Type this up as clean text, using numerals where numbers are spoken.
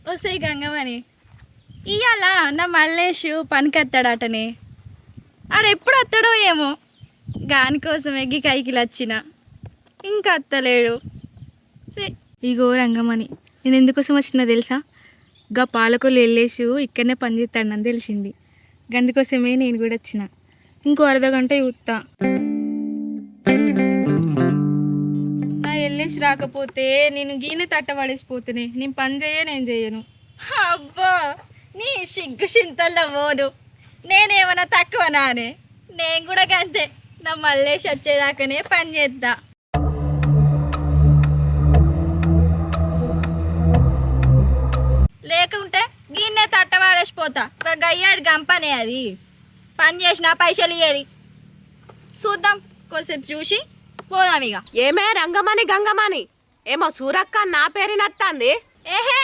వస్తాయి గంగమని ఇవాళ నా మల్లేషు పనికెత్తాడటనే ఆడ ఎప్పుడు వస్తాడో ఏమో దానికోసం ఎగ్గి కైకిలు వచ్చిన ఇంకా అత్తలేడు. ఇగో రంగమని నేను ఎందుకోసం వచ్చినా తెలుసా? గా పాలకొల్లు వెళ్ళేసి ఇక్కడనే పని చేస్తాడని తెలిసింది. అందుకోసమే నేను కూడా వచ్చిన. ఇంకో అర్ధగంట చూస్తా. నా వెళ్ళేసి రాకపోతే నేను గీనె తట్టబడేసిపోతేనే నేను పని నేను చేయను. అబ్బా నీ సిగ్గు చింతల్లో పోను. నేనేమన్నా తక్కువ నానే? నేను కూడా అంతే. నా మల్లేసి వచ్చేదాకానే పని చేద్దా. లేకుంటే గిన్నె తట్టవాడేసిపోతా. ఒక గయ్యాడు గంపనే అది. పని చేసినా పైసలు ఇయ్యేది. చూద్దాం, కొద్దిసేపు చూసి పోదాం ఇక. ఏమే రంగమని గంగమని ఏమో సూరక్క నా పేరునత్తాంది. ఏహే